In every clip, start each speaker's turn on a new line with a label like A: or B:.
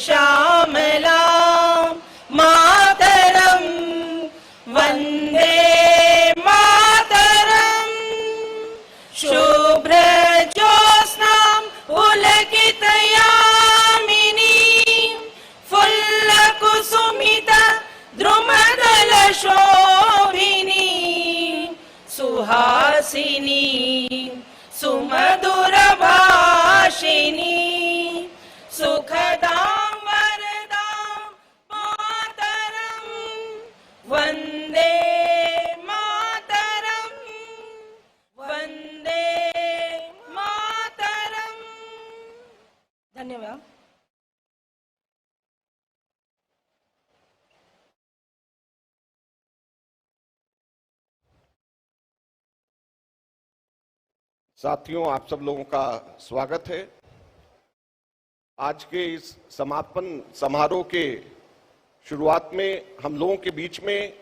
A: श्यामलां मातरं वन्दे मातरं। शुभ्रज्योत्स्नां पुलकितयामिनीं फुल्लकुसुमित द्रुमदलशोभिनीं सुहासिनीं सुमधुरभाषिणीं सुखदां वरदां मातरं वन्दे मातरं वन्दे मातरं। धन्यवाद।
B: साथियों, आप सब लोगों का स्वागत है। आज के इस समापन समारोह के शुरुआत में हम लोगों के बीच में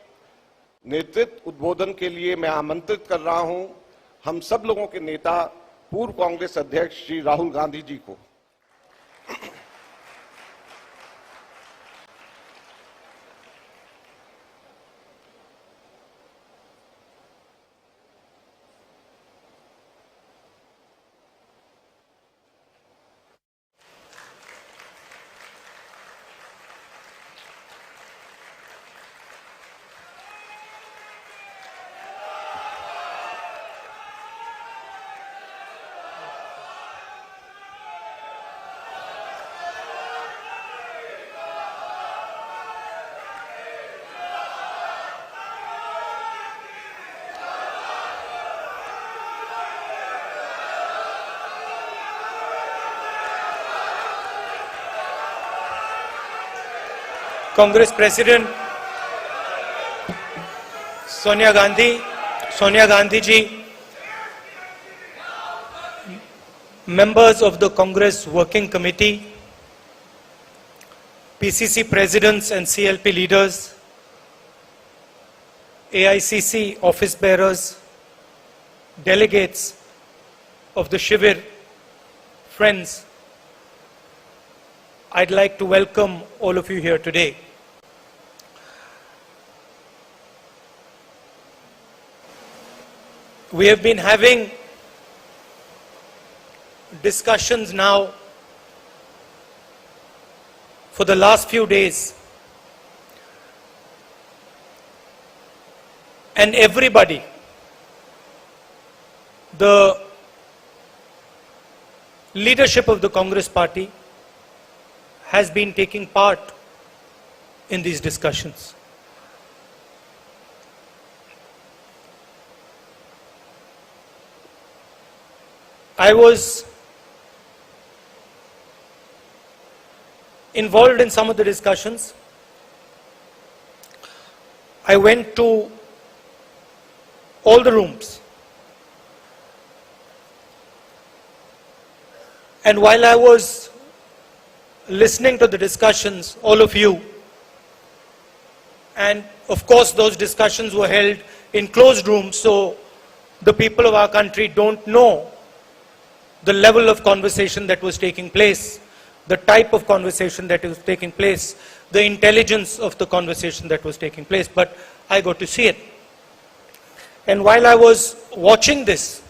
B: नेतृत्व उद्बोधन के लिए मैं आमंत्रित कर रहा हूं हम सब लोगों के नेता पूर्व कांग्रेस अध्यक्ष श्री राहुल गांधी जी को।
C: Congress President Sonia Gandhi ji, members of the Congress Working Committee, PCC presidents and CLP leaders, AICC office bearers, delegates of the Shivir, friends, I'd like to welcome all of you here today. We have been having discussions now for the last few days, and everybody, the leadership of the Congress Party has been taking part in these discussions. I was involved in some of the discussions. I went to all the rooms, and while I was listening to the discussions, all of you, and of course those discussions were held in closed rooms, so the people of our country don't know the level of conversation that was taking place, the type of conversation that was taking place, the intelligence of the conversation that was taking place, but I got to see it. And while I was watching this,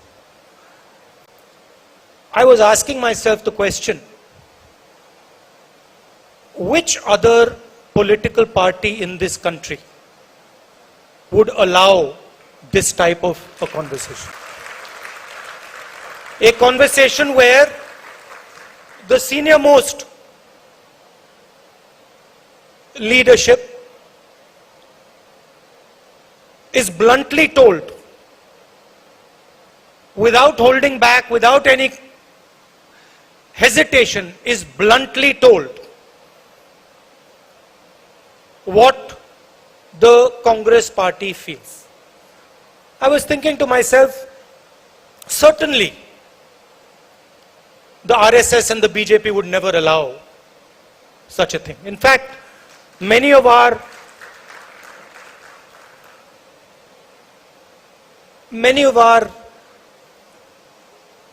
C: I was asking myself the question, which other political party in this country would allow this type of a conversation? A conversation where the senior most leadership is bluntly told, without holding back, without any hesitation, is bluntly told what the Congress Party feels. I was thinking to myself, certainly the RSS and the BJP would never allow such a thing. In fact, many of our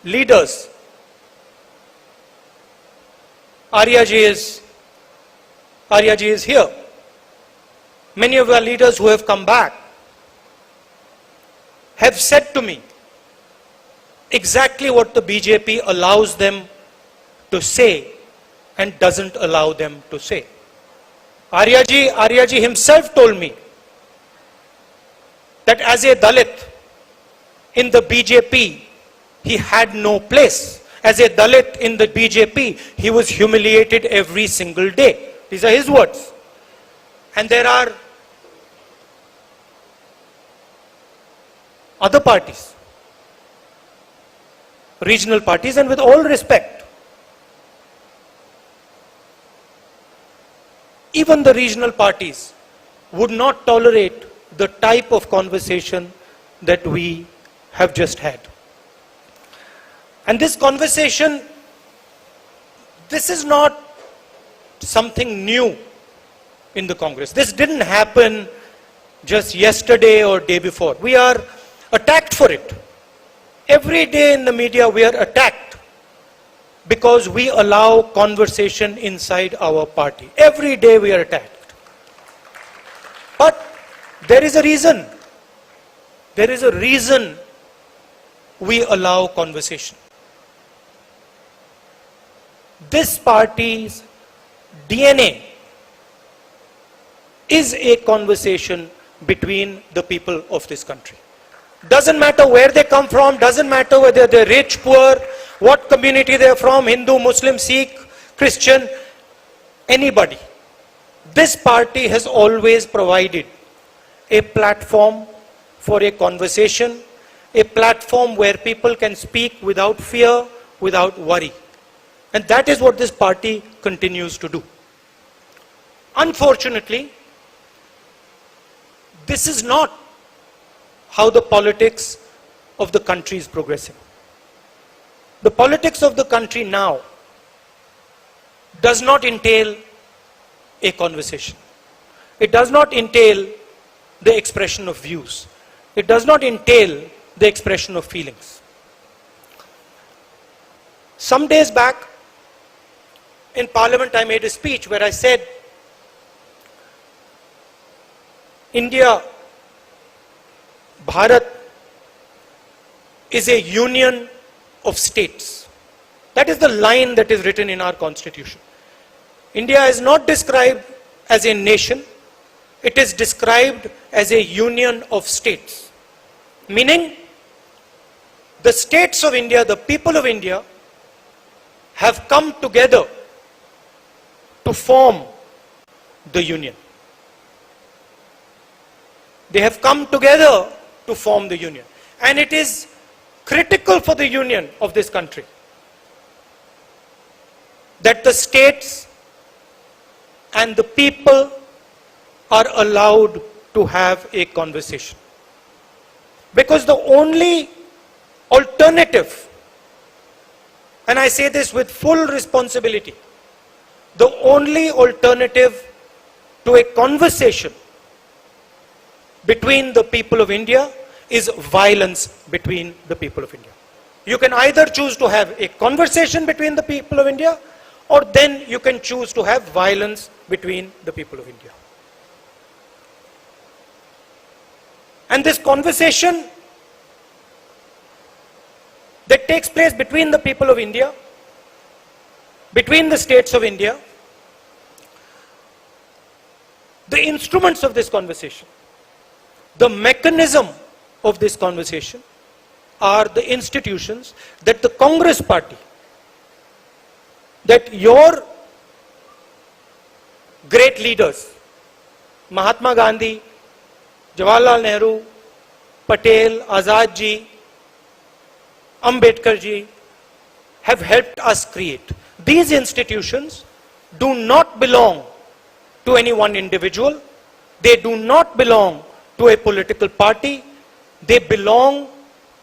C: leaders, Arya ji is Aryaji is here. Many of our leaders who have come back have said to me exactly what the BJP allows them to say and doesn't allow them to say. Aryaji himself told me that as a Dalit in the BJP, he had no place. As a Dalit in the BJP, he was humiliated every single day. These are his words. And there are other parties, regional parties, and with all respect, even the regional parties would not tolerate the type of conversation that we have just had. And this conversation, this is not something new in the Congress. This didn't happen just yesterday or day before. We are attacked for it. Every day in the media we are attacked because we allow conversation inside our party. Every day we are attacked. But there is a reason. There is a reason we allow conversation. This party's DNA is a conversation between the people of this country. Doesn't matter where they come from, doesn't matter whether they're rich, poor, what community they're from, Hindu, Muslim, Sikh, Christian, anybody. This party has always provided a platform for a conversation, a platform where people can speak without fear, without worry. And that is what this party continues to do. Unfortunately, this is not how the politics of the country is progressing. The politics of the country now does not entail a conversation. It does not entail the expression of views. It does not entail the expression of feelings. Some days back, in Parliament, I made a speech where I said, India, Bharat, is a union of states. That is the line that is written in our constitution. India is not described as a nation. It is described as a union of states. Meaning, the states of India, the people of India, have come together to form the union. They have come together to form the union. And it is critical for the union of this country that the states and the people are allowed to have a conversation. Because the only alternative, and I say this with full responsibility, the only alternative to a conversation between the people of India is violence between the people of India. You can either choose to have a conversation between the people of India, or then you can choose to have violence between the people of India. And this conversation that takes place between the people of India, between the states of India, the instruments of this conversation, the mechanism of this conversation are the institutions that the Congress party, that your great leaders, Mahatma Gandhi, Jawaharlal Nehru, Patel, Azad ji, Ambedkar ji, have helped us create. These institutions do not belong to any one individual. They do not belong to a political party. They belong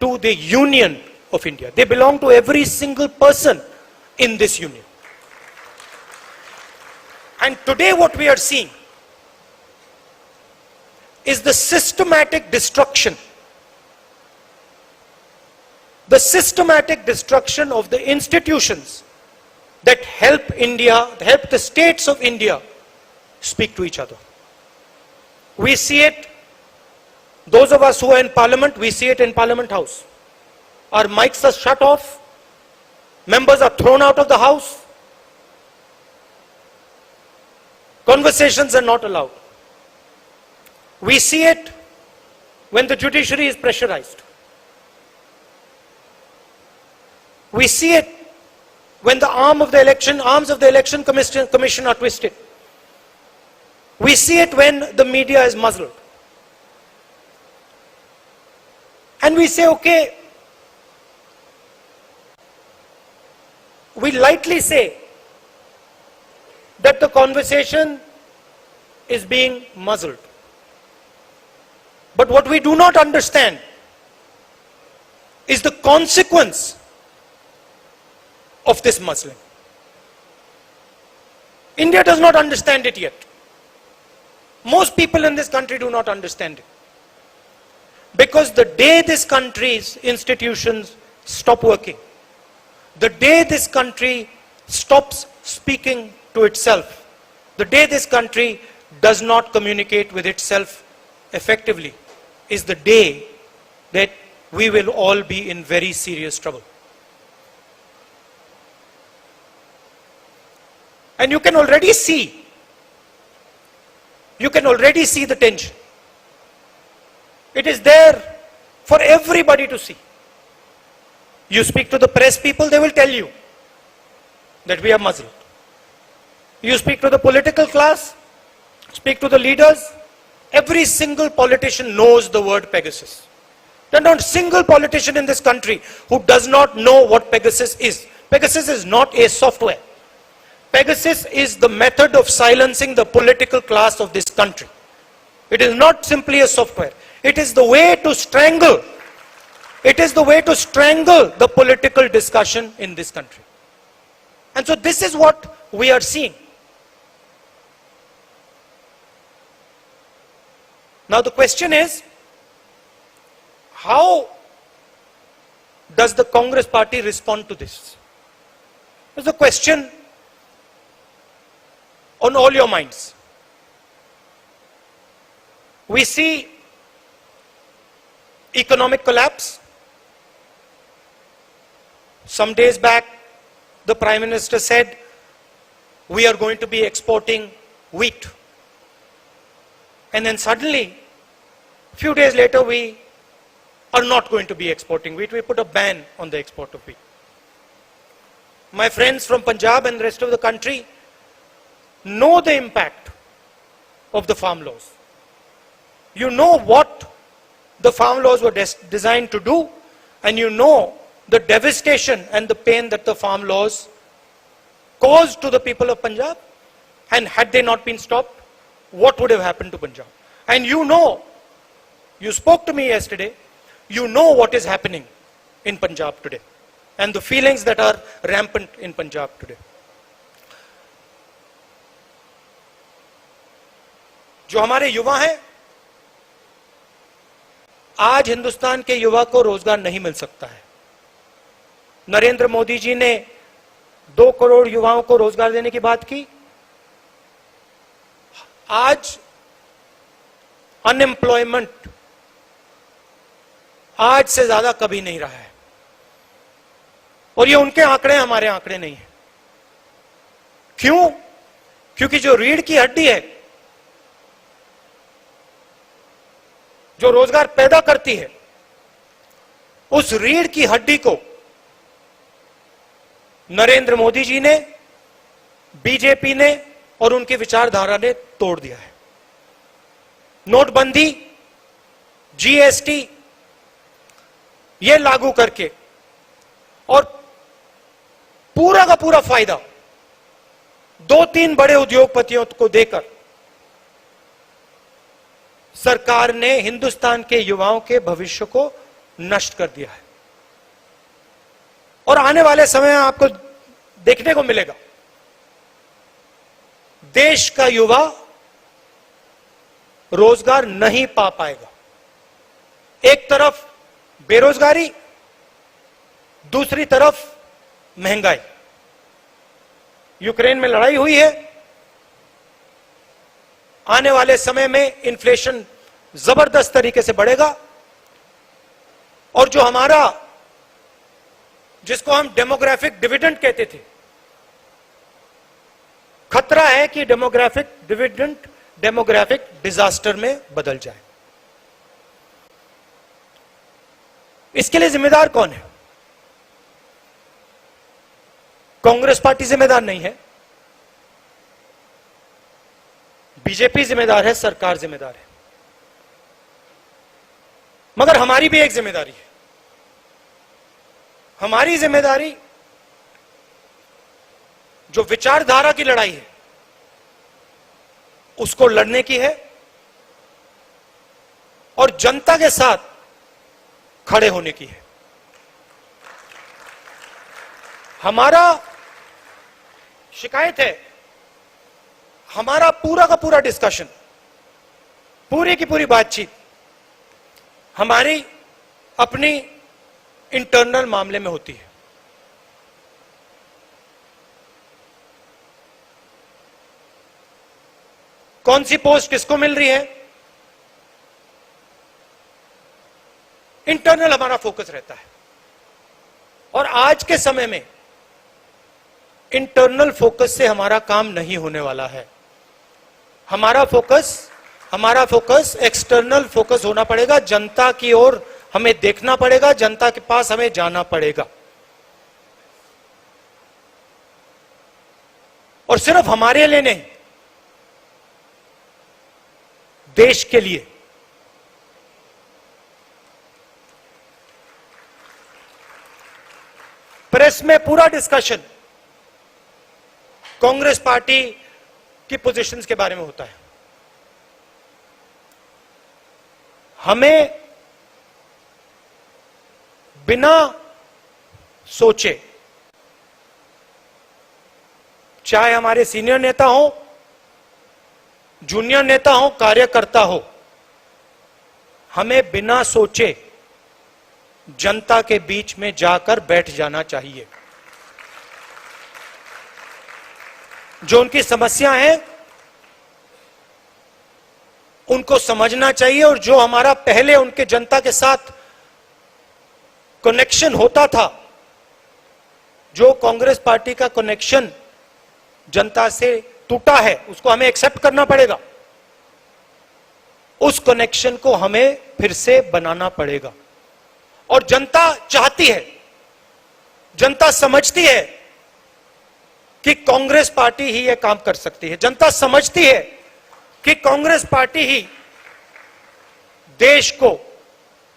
C: to the union of India. They belong to every single person in this union. And today what we are seeing is the systematic destruction. The systematic destruction of the institutions that help India, help the states of India speak to each other. We see it, those of us who are in parliament, we see it in Parliament House. Our mics are shut off, members are thrown out of the house, conversations are not allowed. We see it when the judiciary is pressurized. We see it when the arms of the election commission are twisted. We see it when the media is muzzled. And we say, okay, we lightly say that the conversation is being muzzled. But what we do not understand is the consequence of this muzzling. India does not understand it yet. Most people in this country do not understand it. Because the day this country's institutions stop working, the day this country stops speaking to itself, the day this country does not communicate with itself effectively, is the day that we will all be in very serious trouble. And you can already see the tension. It is there for everybody to see. You speak to the press people, they will tell you that we are muzzled. You speak to the political class, speak to the leaders, every single politician knows the word Pegasus. There is not a single politician in this country who does not know what Pegasus is. Pegasus is not a software. Pegasus is the method of silencing the political class of this country. It is not simply a software. It is the way to strangle. It is the way to strangle the political discussion in this country. And so this is what we are seeing. Now the question is, how does the Congress party respond to this? It's a question on all your minds. We see economic collapse. Some days back, the Prime Minister said, we are going to be exporting wheat. And then suddenly, a few days later, we are not going to be exporting wheat. We put a ban on the export of wheat. My friends from Punjab and the rest of the country know the impact of the farm laws. You know what the farm laws were designed to do, and you know the devastation and the pain that the farm laws caused to the people of Punjab. And had they not been stopped, what would have happened to Punjab? And you know, you spoke to me yesterday, you know what is happening in Punjab today and the feelings that are rampant in Punjab today. जो हमारे युवा हैं, आज हिंदुस्तान के युवा को रोजगार नहीं मिल सकता है. नरेंद्र मोदी जी ने 2 करोड़ युवाओं को रोजगार देने की बात की. आज अनएम्प्लॉयमेंट आज से ज्यादा कभी नहीं रहा है. और ये उनके आंकड़े, हमारे आंकड़े नहीं है. क्यों? क्योंकि जो रीढ़ की हड्डी है, जो रोजगार पैदा करती है, उस रीढ़ की हड्डी को नरेंद्र मोदी जी ने, बीजेपी ने और उनकी विचारधारा ने तोड़ दिया है. नोटबंदी, जीएसटी ये लागू करके और पूरा का पूरा फायदा 2-3 बड़े उद्योगपतियों को देकर सरकार ने हिंदुस्तान के युवाओं के भविष्य को नष्ट कर दिया है. और आने वाले समय में आपको देखने को मिलेगा, देश का युवा रोजगार नहीं पा पाएगा. एक तरफ बेरोजगारी, दूसरी तरफ महंगाई. यूक्रेन में लड़ाई हुई है, आने वाले समय में इन्फ्लेशन जबरदस्त तरीके से बढ़ेगा और जो हमारा, जिसको हम डेमोग्राफिक डिविडेंड कहते थे, खतरा है कि डेमोग्राफिक डिविडेंड डेमोग्राफिक डिजास्टर में बदल जाए। इसके लिए जिम्मेदार कौन है? कांग्रेस पार्टी जिम्मेदार नहीं है, बीजेपी जिम्मेदार है, सरकार जिम्मेदार है। मगर हमारी भी एक जिम्मेदारी है। हमारी जिम्मेदारी जो विचारधारा की लड़ाई है उसको लड़ने की है और जनता के साथ खड़े होने की है। हमारा शिकायत है, हमारा पूरा का पूरा डिस्कशन, पूरी की पूरी बातचीत हमारी अपनी इंटरनल मामले में होती है। कौन सी पोस्ट किसको मिल रही है, इंटरनल हमारा फोकस रहता है। और आज के समय में इंटरनल फोकस से हमारा काम नहीं होने वाला है। हमारा फोकस एक्सटर्नल फोकस होना पड़ेगा। जनता की ओर हमें देखना पड़ेगा, जनता के पास हमें जाना पड़ेगा। और सिर्फ हमारे लिए नहीं, देश के लिए। प्रेस में पूरा डिस्कशन कांग्रेस पार्टी की पोजीशंस के बारे में होता है। हमें बिना सोचे, चाहे हमारे सीनियर नेता हो, जूनियर नेता हो, कार्यकर्ता हो, हमें बिना सोचे जनता के बीच में जाकर बैठ जाना चाहिए। जो उनकी समस्या है उनको समझना चाहिए और जो हमारा पहले उनके जनता के साथ कनेक्शन होता था, जो कांग्रेस पार्टी का कनेक्शन जनता से टूटा है, उसको हमें एक्सेप्ट करना पड़ेगा। उस कनेक्शन को हमें फिर से बनाना पड़ेगा। और जनता चाहती है, जनता समझती है कि कांग्रेस पार्टी ही यह काम कर सकती है। जनता समझती है कि कांग्रेस पार्टी ही देश को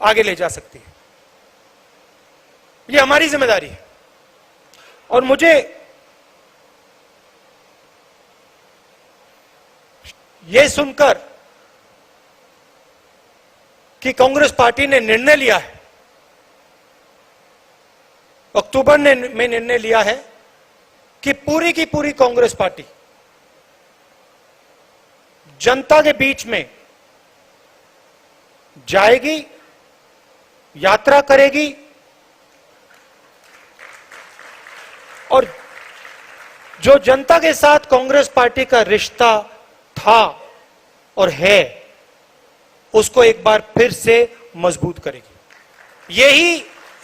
C: आगे ले जा सकती है। यह हमारी जिम्मेदारी है। और मुझे यह सुनकर कि कांग्रेस पार्टी ने निर्णय लिया है, अक्टूबर में निर्णय लिया है कि पूरी की पूरी कांग्रेस पार्टी जनता के बीच में जाएगी, यात्रा करेगी और जो जनता के साथ कांग्रेस पार्टी का रिश्ता था और है, उसको एक बार फिर से मजबूत करेगी।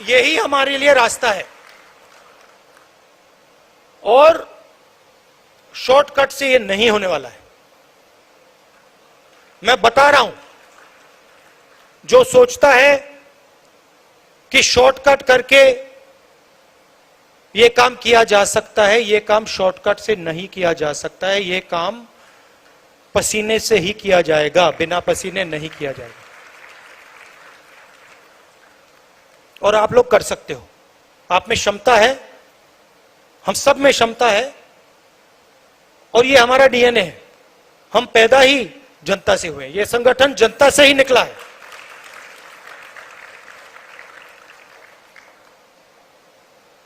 C: यही हमारे लिए रास्ता है। और शॉर्टकट से ये नहीं होने वाला है। मैं बता रहा हूं, जो सोचता है कि शॉर्टकट करके ये काम किया जा सकता है, ये काम शॉर्टकट से नहीं किया जा सकता है। ये काम पसीने से ही किया जाएगा, बिना पसीने नहीं किया जाएगा। और आप लोग कर सकते हो, आप में क्षमता है, हम सब में क्षमता है और ये हमारा डीएनए है। हम पैदा ही जनता से हुए, ये संगठन जनता से ही निकला है।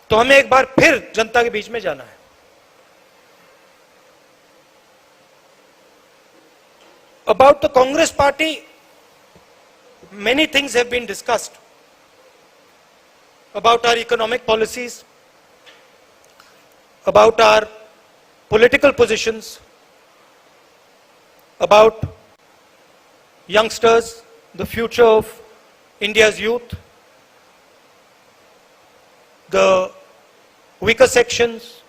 C: तो हमें एक बार फिर जनता के बीच में जाना है। About the Congress party, many things have been discussed about our economic policies, about our political positions, about youngsters, the future of India's youth, the weaker sections,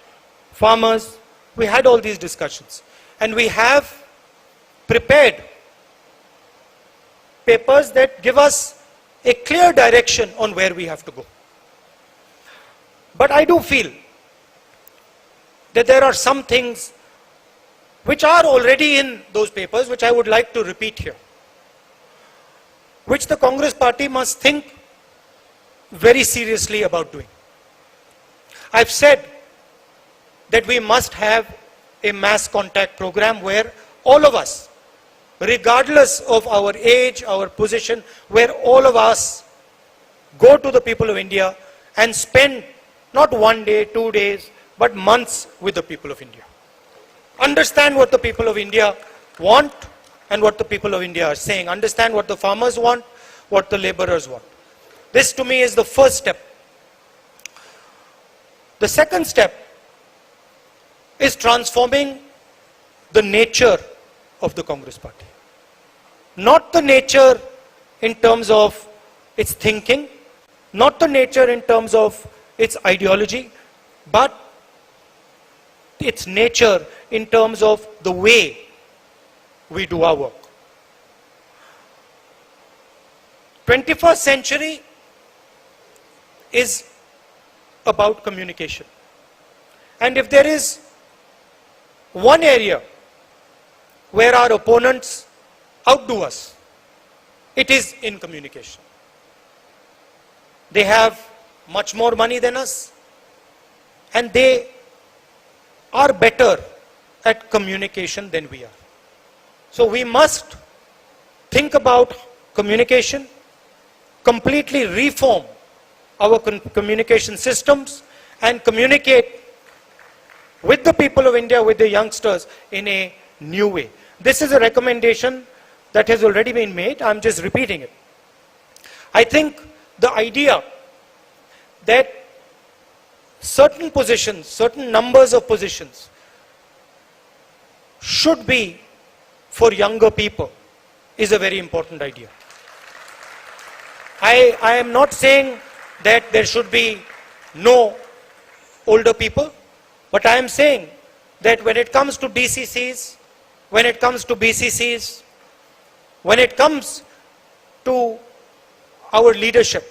C: farmers. We had all these discussions. And we have prepared papers that give us a clear direction on where we have to go. But I do feel that there are some things which are already in those papers, which I would like to repeat here, which the Congress party must think very seriously about doing. I've said that we must have a mass contact program where all of us, regardless of our age, our position, where all of us go to the people of India and spend not 1 day, 2 days, but months with the people of India. Understand what the people of India want and what the people of India are saying. Understand what the farmers want, what the laborers want. This to me is the first step. The second step is transforming the nature of the Congress party. Not the nature in terms of its thinking, not the nature in terms of its ideology, but its nature in terms of the way we do our work. 21st century is about communication. And if there is one area where our opponents outdo us, it is in communication. They have much more money than us, and they are better at communication than we are. So we must think about communication, completely reform our communication systems, and communicate with the people of India, with the youngsters, in a new way. This is a recommendation that has already been made. I'm just repeating it. I think the idea that certain positions, certain numbers of positions should be for younger people is a very important idea. I am not saying that there should be no older people, but I am saying that when it comes to DCCs, when it comes to BCCs, when it comes to our leadership,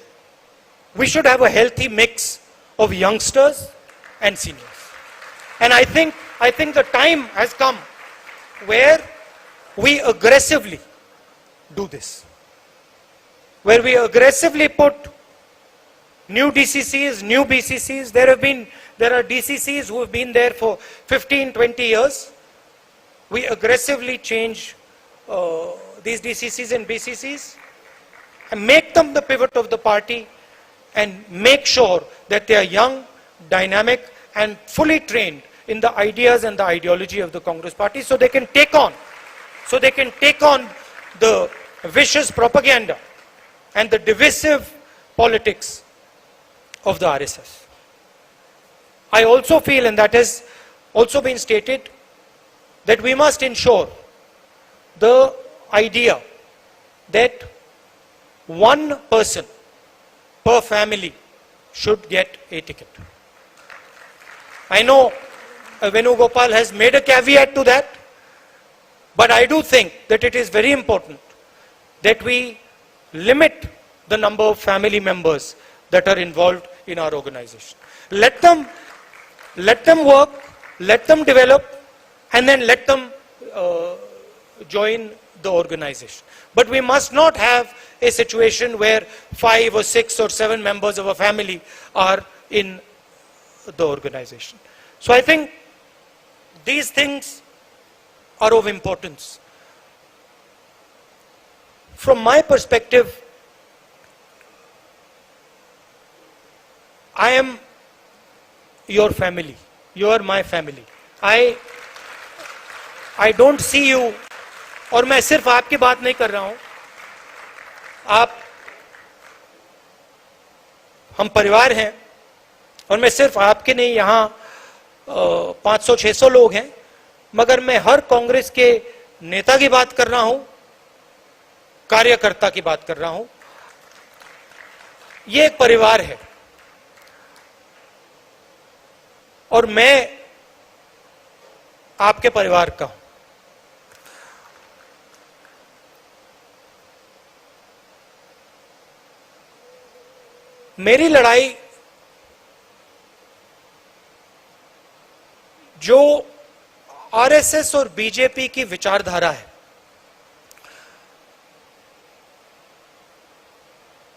C: we should have a healthy mix of youngsters and seniors. And I think the time has come where we aggressively do this. Where we aggressively put new DCCs, new BCCs. There are DCCs who have been there for 15, 20 years. We aggressively change these DCCs and BCCs and make them the pivot of the party, and make sure that they are young, dynamic, and fully trained in the ideas and the ideology of the Congress party, so they can take on the vicious propaganda and the divisive politics of the RSS. I also feel, and that has also been stated, that we must ensure the idea that one person per family should get a ticket. I know Venugopal has made a caveat to that, but I do think that it is very important that we limit the number of family members that are involved in our organization. Let them work, let them develop, and then let them join the organization. But we must not have a situation where 5 or 6 or 7 members of a family are in the organization. So I think these things are of importance. From my perspective, I am your family. You are my family. I don't see you, और मैं सिर्फ आपकी बात नहीं कर रहा हूं, हम परिवार हैं, और मैं सिर्फ आपके नहीं, यहां 500-600 लोग हैं, मगर मैं हर कांग्रेस के नेता की बात कर रहा हूं, कार्यकर्ता की बात कर रहा हूं। ये एक परिवार है और मैं आपके परिवार का हूं। मेरी लड़ाई जो आरएसएस और बीजेपी की विचारधारा है,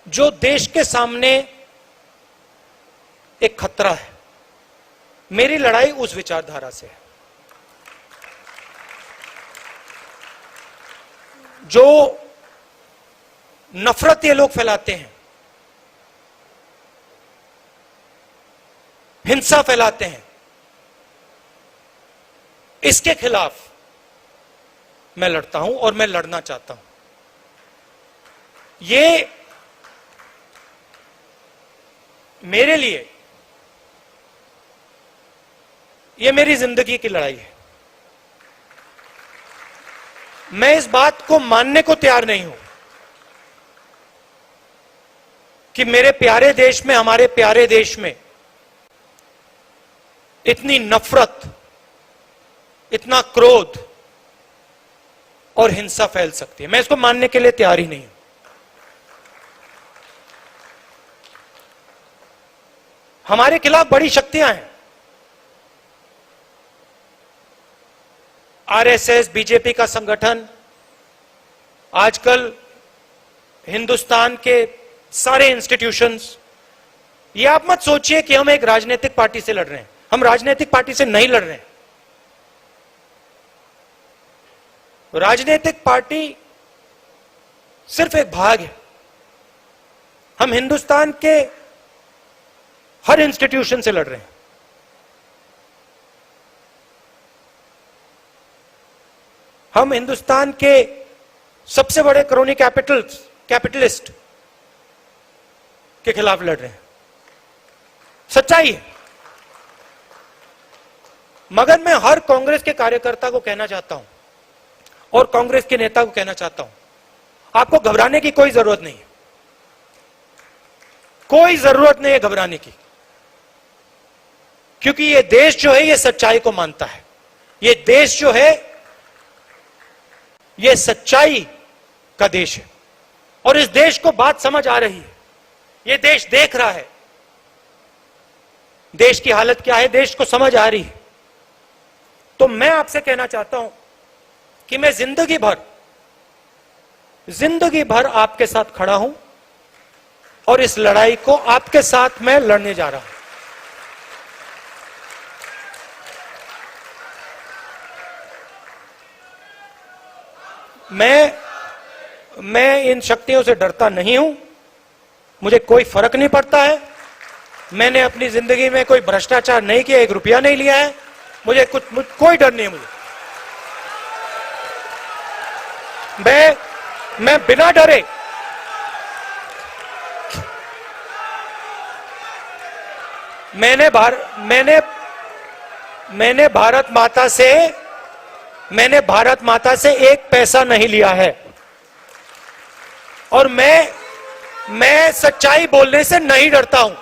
C: जो देश के सामने एक खतरा है, मेरी लड़ाई उस विचारधारा से है। जो नफरत ये लोग फैलाते हैं, हिंसा फैलाते हैं, इसके खिलाफ मैं लड़ता हूं और मैं लड़ना चाहता हूं। ये मेरे लिए, ये मेरी जिंदगी की लड़ाई है। मैं इस बात को मानने को तैयार नहीं हूं कि मेरे प्यारे देश में, हमारे प्यारे देश में इतनी नफरत, इतना क्रोध और हिंसा फैल सकती है। मैं इसको मानने के लिए तैयार ही नहीं हूं। हमारे खिलाफ बड़ी शक्तियां हैं, आरएसएस, बीजेपी का संगठन, आजकल हिंदुस्तान के सारे इंस्टीट्यूशंस। ये आप मत सोचिए कि हम एक राजनीतिक पार्टी से लड़ रहे हैं। हम राजनीतिक पार्टी से नहीं लड़ रहे हैं। राजनीतिक पार्टी सिर्फ एक भाग है। हम हिंदुस्तान के हर इंस्टीट्यूशन से लड़ रहे हैं। हम हिंदुस्तान के सबसे बड़े क्रोनी कैपिटलिस्ट के खिलाफ लड़ रहे हैं। सच्चाई है। मगर मैं हर कांग्रेस के कार्यकर्ता को कहना चाहता हूं और कांग्रेस के नेता को कहना चाहता हूं, आपको घबराने की कोई जरूरत नहीं है। कोई जरूरत नहीं है घबराने की, क्योंकि ये देश जो है ये सच्चाई को मानता है। ये देश जो है ये सच्चाई का देश है और इस देश को बात समझ आ रही है। ये देश देख रहा है देश की हालत क्या है, देश को समझ आ रही है। तो मैं आपसे कहना चाहता हूं कि मैं जिंदगी भर आपके साथ खड़ा हूं और इस लड़ाई को आपके साथ मैं लड़ने जा रहा हूं। मैं इन शक्तियों से डरता नहीं हूं। मुझे कोई फर्क नहीं पड़ता है। मैंने अपनी जिंदगी में कोई भ्रष्टाचार नहीं किया, 1 रुपया नहीं लिया है। मुझे कोई डर नहीं है। मैं बिना डरे मैंने भारत माता से 1 पैसा नहीं लिया है और मैं सच्चाई बोलने से नहीं डरता हूं।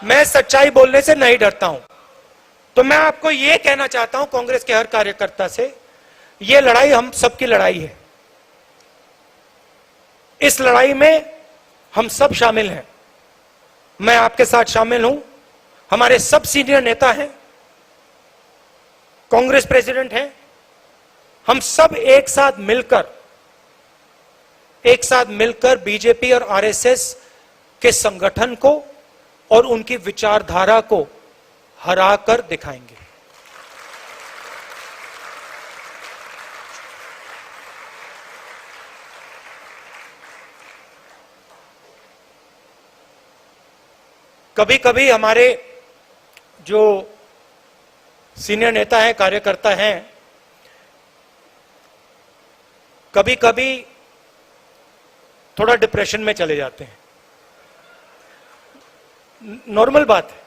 C: मैं सच्चाई बोलने से नहीं डरता हूं। तो मैं आपको यह कहना चाहता हूं, कांग्रेस के हर कार्यकर्ता से, यह लड़ाई हम सबकी लड़ाई है। इस लड़ाई में हम सब शामिल हैं। मैं आपके साथ शामिल हूं। हमारे सब सीनियर नेता हैं, कांग्रेस प्रेसिडेंट हैं। हम सब एक साथ मिलकर बीजेपी और आरएसएस के संगठन को और उनकी विचारधारा को हराकर दिखाएंगे। कभी कभी हमारे जो सीनियर नेता हैं, कार्यकर्ता हैं, कभी कभी थोड़ा डिप्रेशन में चले जाते हैं। नॉर्मल बात है,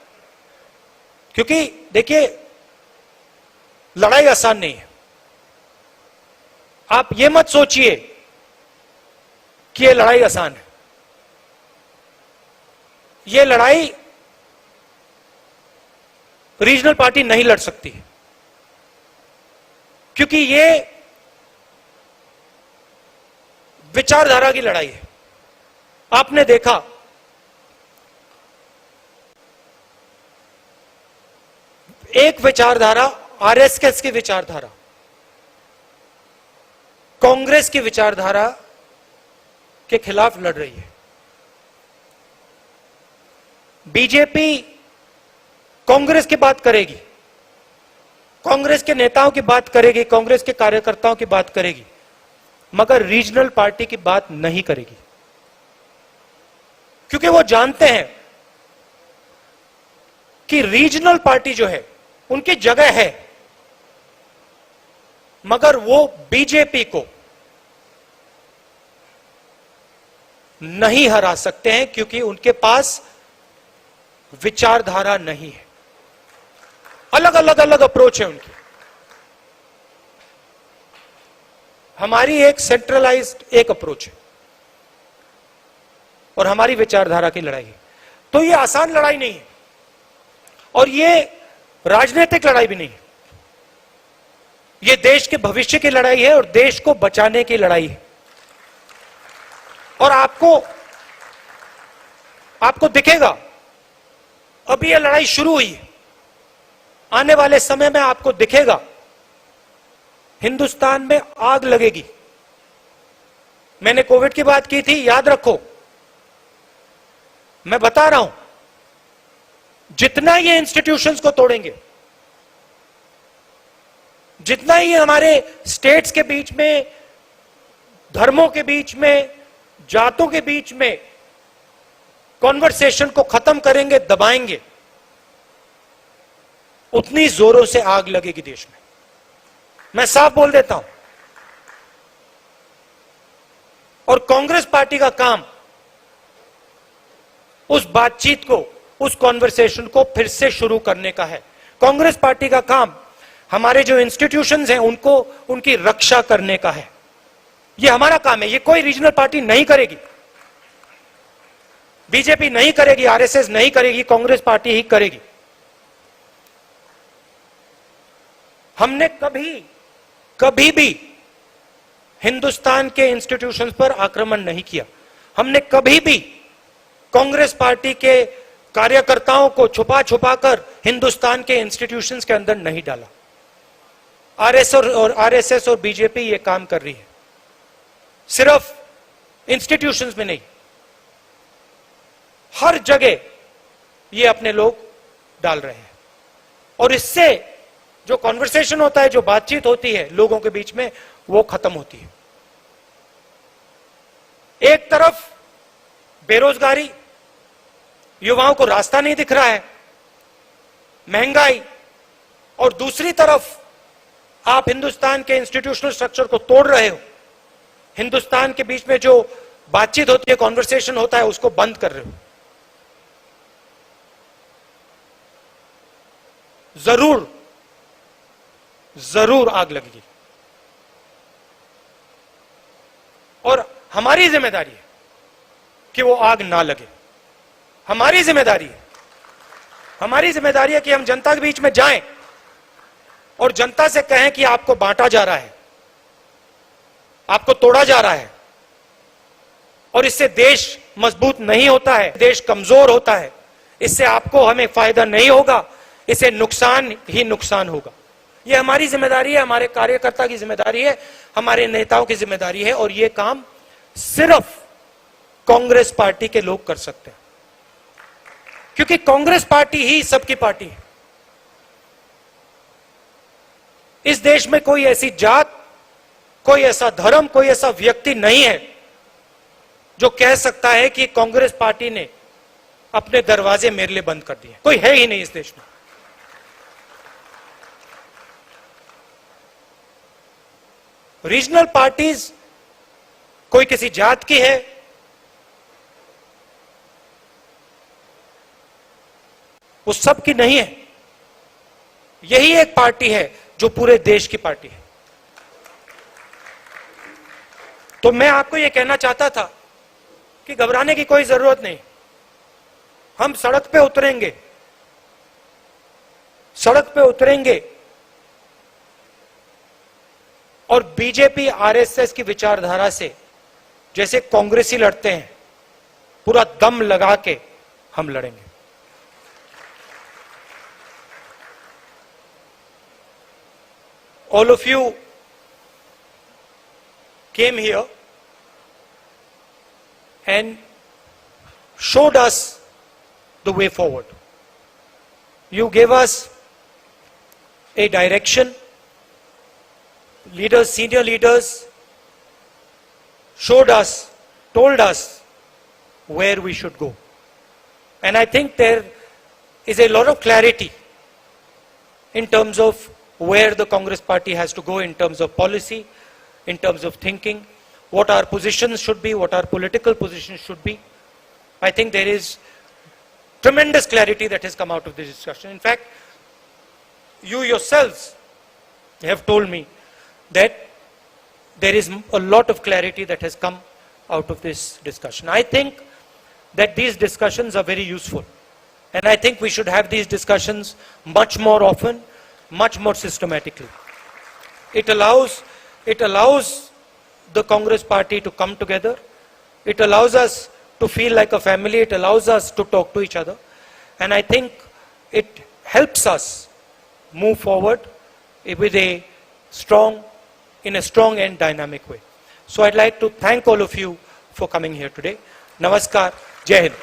C: क्योंकि देखिए लड़ाई आसान नहीं है। आप ये मत सोचिए कि ये लड़ाई आसान है। ये लड़ाई रीजनल पार्टी नहीं लड़ सकती, क्योंकि ये विचारधारा की लड़ाई है। आपने देखा एक विचारधारा आरएसएस की विचारधारा कांग्रेस की विचारधारा के खिलाफ लड़ रही है। बीजेपी कांग्रेस की बात करेगी, कांग्रेस के नेताओं की बात करेगी, कांग्रेस के कार्यकर्ताओं की बात करेगी, मगर रीजनल पार्टी की बात नहीं करेगी, क्योंकि वो जानते हैं कि रीजनल पार्टी जो है उनकी जगह है, मगर वो बीजेपी को नहीं हरा सकते हैं, क्योंकि उनके पास विचारधारा नहीं है। अलग अलग अप्रोच है उनकी। हमारी एक सेंट्रलाइज्ड एक अप्रोच है और हमारी विचारधारा की लड़ाई है। तो ये आसान लड़ाई नहीं है और ये राजनीतिक लड़ाई भी नहीं है। ये देश के भविष्य की लड़ाई है और देश को बचाने की लड़ाई है। और आपको दिखेगा, अभी ये लड़ाई शुरू हुई है, आने वाले समय में आपको दिखेगा हिंदुस्तान में आग लगेगी। मैंने कोविड की बात की थी, याद रखो, मैं बता रहा हूं, जितना ये इंस्टीट्यूशंस को तोड़ेंगे, जितना ही हमारे स्टेट्स के बीच में, धर्मों के बीच में, जातों के बीच में कॉन्वर्सेशन को खत्म करेंगे, दबाएंगे, उतनी जोरों से आग लगेगी देश में। मैं साफ बोल देता हूं। और कांग्रेस पार्टी का काम उस बातचीत को, उस कॉन्वर्सेशन को फिर से शुरू करने का है। कांग्रेस पार्टी का काम हमारे जो इंस्टीट्यूशंस हैं उनको, उनकी रक्षा करने का है। यह हमारा काम है। ये कोई रीजनल पार्टी नहीं करेगी, बीजेपी नहीं करेगी, आरएसएस नहीं करेगी, कांग्रेस पार्टी ही करेगी। हमने कभी भी हिंदुस्तान के इंस्टीट्यूशंस पर आक्रमण नहीं किया। हमने कभी भी कांग्रेस पार्टी के कार्यकर्ताओं को छुपा कर हिंदुस्तान के इंस्टीट्यूशंस के अंदर नहीं डाला। आरएसएस और बीजेपी ये काम कर रही है, सिर्फ इंस्टीट्यूशंस में नहीं, हर जगह ये अपने लोग डाल रहे हैं। और इससे जो कॉन्वर्सेशन होता है, जो बातचीत होती है लोगों के बीच में, वो खत्म होती है। एक तरफ बेरोजगारी, युवाओं को रास्ता नहीं दिख रहा है, महंगाई, और दूसरी तरफ आप हिंदुस्तान के इंस्टीट्यूशनल स्ट्रक्चर को तोड़ रहे हो। हिंदुस्तान के बीच में जो बातचीत होती है, कॉन्वर्सेशन होता है, उसको बंद कर रहे हो। जरूर आग लगेगी। और हमारी जिम्मेदारी है कि वो आग ना लगे। हमारी जिम्मेदारी है कि हम जनता के बीच में जाएं और जनता से कहें कि आपको बांटा जा रहा है, आपको तोड़ा जा रहा है, और इससे देश मजबूत नहीं होता है, देश कमजोर होता है। इससे आपको, हमें फायदा नहीं होगा, इससे नुकसान ही नुकसान होगा। ये हमारी जिम्मेदारी है, हमारे कार्यकर्ता की जिम्मेदारी है, हमारे नेताओं की जिम्मेदारी है। और ये काम सिर्फ कांग्रेस पार्टी के लोग कर सकते हैं, क्योंकि कांग्रेस पार्टी ही सबकी पार्टी है। इस देश में कोई ऐसी जात, कोई ऐसा धर्म, कोई ऐसा व्यक्ति नहीं है जो कह सकता है कि कांग्रेस पार्टी ने अपने दरवाजे मेरे लिए बंद कर दिए। कोई है ही नहीं इस देश में। रीजनल पार्टीज कोई किसी जात की है, वो सब की नहीं है। यही एक पार्टी है जो पूरे देश की पार्टी है। तो मैं आपको यह कहना चाहता था कि घबराने की कोई जरूरत नहीं। हम सड़क पे उतरेंगे, सड़क पे उतरेंगे और बीजेपी आरएसएस की विचारधारा से जैसे कांग्रेसी लड़ते हैं, पूरा दम लगा के हम लड़ेंगे। All of you came here and showed us the way forward. You gave us a direction. Leaders, senior leaders showed us, told us where we should go. And I think there is a lot of clarity in terms of where the Congress party has to go in terms of policy, in terms of thinking, what our positions should be, what our political positions should be. I think there is tremendous clarity that has come out of this discussion. In fact, you yourselves have told me that there is a lot of clarity that has come out of this discussion. I think that these discussions are very useful. And I think we should have these discussions much more often, much more systematically. It allows the Congress party to come together. It allows us to feel like a family. It allows us to talk to each other. And I think it helps us move forward with in a strong and dynamic way. So I'd like to thank all of you for coming here today. Namaskar. Jai Hind.